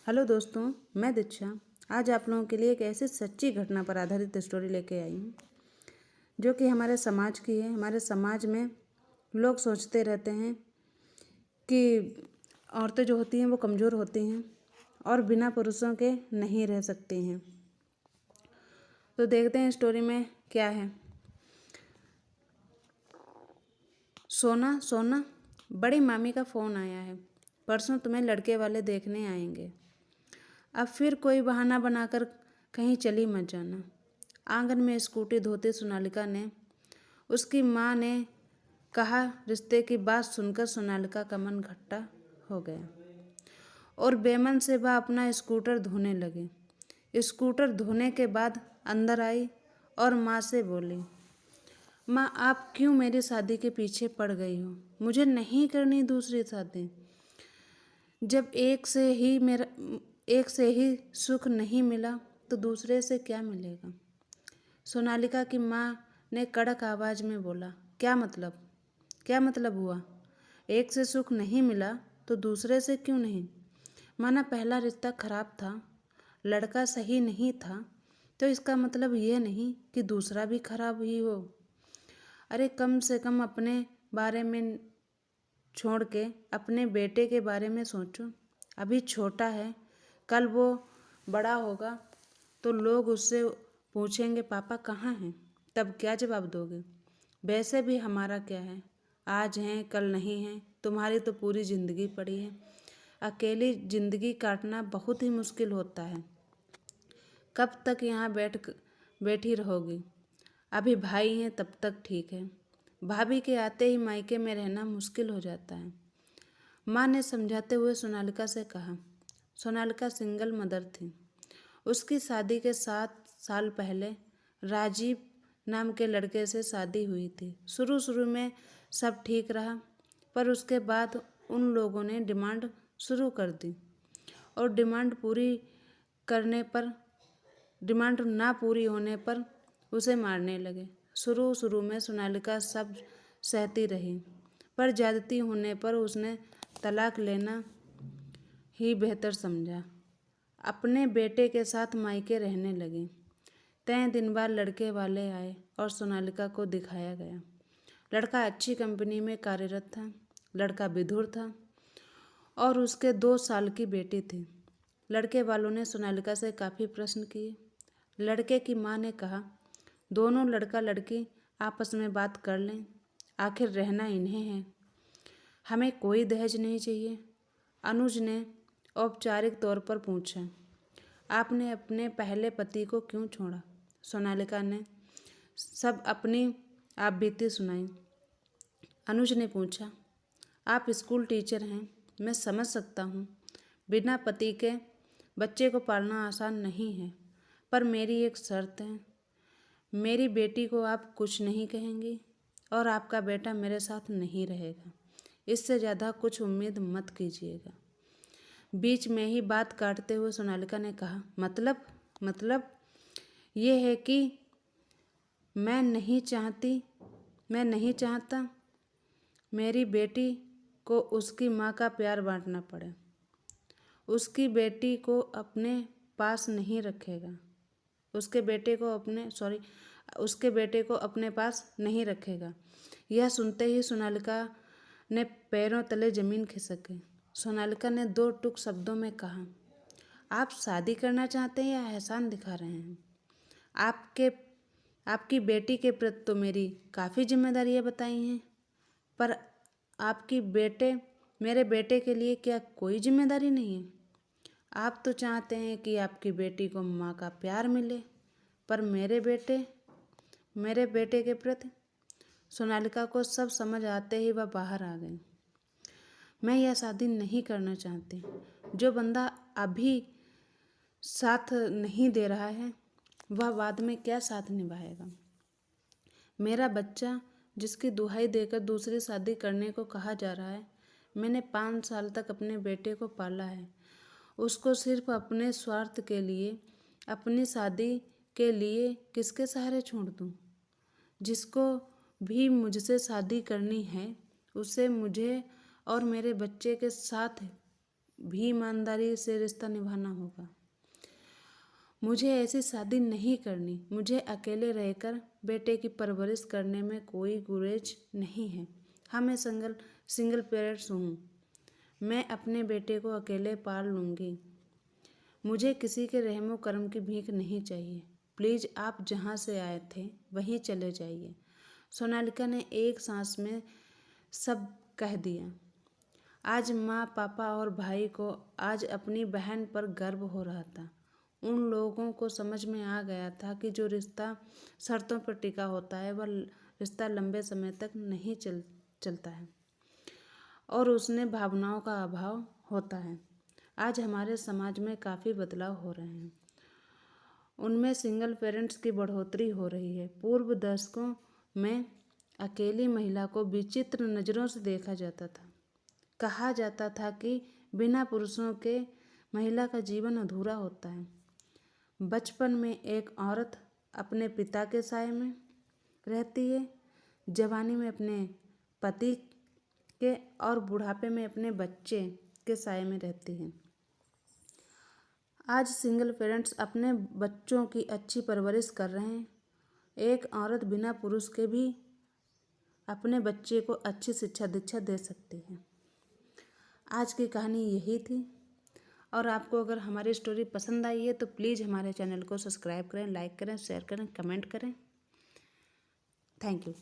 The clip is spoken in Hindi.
हेलो दोस्तों, मैं दीक्षा। आज आप लोगों के लिए एक ऐसी सच्ची घटना पर आधारित स्टोरी लेके आई हूँ जो कि हमारे समाज की है। हमारे समाज में लोग सोचते रहते हैं कि औरतें जो होती हैं वो कमज़ोर होती हैं और बिना पुरुषों के नहीं रह सकती हैं। तो देखते हैं स्टोरी में क्या है। सोना सोना, बड़ी मामी का फ़ोन आया है। परसों तुम्हें लड़के वाले देखने आएंगे। अब फिर कोई बहाना बनाकर कहीं चली मत जाना। आंगन में स्कूटी धोती सोनालिका ने उसकी माँ ने कहा। रिश्ते की बात सुनकर सोनालिका का मन खट्टा हो गया और बेमन से वह अपना स्कूटर धोने लगी। स्कूटर धोने के बाद अंदर आई और माँ से बोली, माँ आप क्यों मेरी शादी के पीछे पड़ गई हो? मुझे नहीं करनी दूसरी शादी। जब एक से ही सुख नहीं मिला तो दूसरे से क्या मिलेगा? सोनालिका की माँ ने कड़क आवाज़ में बोला, क्या मतलब हुआ? एक से सुख नहीं मिला तो दूसरे से क्यों नहीं? माना पहला रिश्ता खराब था, लड़का सही नहीं था, तो इसका मतलब ये नहीं कि दूसरा भी खराब ही हो। अरे कम से कम अपने बारे में छोड़ के अपने बेटे के बारे में सोचो। अभी छोटा है, कल वो बड़ा होगा तो लोग उससे पूछेंगे पापा कहाँ हैं? तब क्या जवाब दोगे? वैसे भी हमारा क्या है, आज हैं कल नहीं हैं। तुम्हारी तो पूरी ज़िंदगी पड़ी है। अकेली ज़िंदगी काटना बहुत ही मुश्किल होता है। कब तक यहाँ बैठी रहोगी? अभी भाई हैं तब तक ठीक है। भाभी के आते ही मायके में रहना मुश्किल हो जाता है। माँ ने समझाते हुए सोनालिका से कहा। सोनालिका सिंगल मदर थी। उसकी शादी के 7 साल पहले राजीव नाम के लड़के से शादी हुई थी। शुरू में सब ठीक रहा, पर उसके बाद उन लोगों ने डिमांड शुरू कर दी और डिमांड ना पूरी होने पर उसे मारने लगे। शुरू में सोनालिका सब सहती रही, पर ज्यादती होने पर उसने तलाक लेना ही बेहतर समझा। अपने बेटे के साथ मायके रहने लगी। तय दिन बाद लड़के वाले आए और सोनालिका को दिखाया गया। लड़का अच्छी कंपनी में कार्यरत था। लड़का विधुर था और उसके 2 साल की बेटी थी। लड़के वालों ने सोनालिका से काफ़ी प्रश्न किए। लड़के की माँ ने कहा, दोनों लड़का लड़की आपस में बात कर लें, आखिर रहना इन्हें है। हमें कोई दहेज नहीं चाहिए। अनुज ने औपचारिक तौर पर पूछा, आपने अपने पहले पति को क्यों छोड़ा? सोनालिका ने सब अपनी आप बीती सुनाई। अनुज ने पूछा, आप स्कूल टीचर हैं, मैं समझ सकता हूँ। बिना पति के बच्चे को पालना आसान नहीं है, पर मेरी एक शर्त है। मेरी बेटी को आप कुछ नहीं कहेंगी और आपका बेटा मेरे साथ नहीं रहेगा। इससे ज़्यादा कुछ उम्मीद मत कीजिएगा। बीच में ही बात काटते हुए सोनालिका ने कहा, मतलब ये है कि मैं नहीं चाहता मेरी बेटी को उसकी माँ का प्यार बांटना पड़े। उसकी बेटी को अपने पास नहीं रखेगा। उसके बेटे को अपने पास नहीं रखेगा। यह सुनते ही सोनालिका ने पैरों तले जमीन खिसक गई। सोनालिका ने 2 टूक शब्दों में कहा, आप शादी करना चाहते हैं या एहसान दिखा रहे हैं? आपकी बेटी के प्रति तो मेरी काफ़ी जिम्मेदारियां बताई हैं, पर मेरे बेटे के लिए क्या कोई जिम्मेदारी नहीं है? आप तो चाहते हैं कि आपकी बेटी को माँ का प्यार मिले, पर मेरे बेटे के प्रति? सोनालिका को सब समझ आते ही वह बाहर आ गई। मैं यह शादी नहीं करना चाहती। जो बंदा अभी साथ नहीं दे रहा है वह बाद में क्या साथ निभाएगा? मेरा बच्चा जिसकी दुहाई देकर दूसरी शादी करने को कहा जा रहा है, मैंने 5 साल तक अपने बेटे को पाला है। उसको सिर्फ अपने स्वार्थ के लिए, अपनी शादी के लिए किसके सहारे छोड़ दूँ? जिसको भी मुझसे शादी करनी है उसे मुझे और मेरे बच्चे के साथ भी ईमानदारी से रिश्ता निभाना होगा। मुझे ऐसी शादी नहीं करनी। मुझे अकेले रहकर बेटे की परवरिश करने में कोई गुरेज नहीं है। हाँ, मैं सिंगल पेरेंट्स हूँ। मैं अपने बेटे को अकेले पाल लूँगी। मुझे किसी के रहमो करम की भीख नहीं चाहिए। प्लीज़ आप जहाँ से आए थे वहीं चले जाइए। सोनालिका ने एक सांस में सब कह दिया। आज माँ, पापा और भाई को आज अपनी बहन पर गर्व हो रहा था। उन लोगों को समझ में आ गया था कि जो रिश्ता शर्तों पर टिका होता है वह रिश्ता लंबे समय तक नहीं चलता है और उसमें भावनाओं का अभाव होता है। आज हमारे समाज में काफ़ी बदलाव हो रहे हैं। उनमें सिंगल पेरेंट्स की बढ़ोतरी हो रही है। पूर्व दशकों में अकेली महिला को विचित्र नज़रों से देखा जाता था। कहा जाता था कि बिना पुरुषों के महिला का जीवन अधूरा होता है। बचपन में एक औरत अपने पिता के साए में रहती है, जवानी में अपने पति के और बुढ़ापे में अपने बच्चे के साए में रहती है। आज सिंगल पेरेंट्स अपने बच्चों की अच्छी परवरिश कर रहे हैं। एक औरत बिना पुरुष के भी अपने बच्चे को अच्छी शिक्षा दीक्षा दे सकती है। आज की कहानी यही थी और आपको अगर हमारी स्टोरी पसंद आई है तो प्लीज़ हमारे चैनल को सब्सक्राइब करें, लाइक करें, शेयर करें, कमेंट करें। Thank you.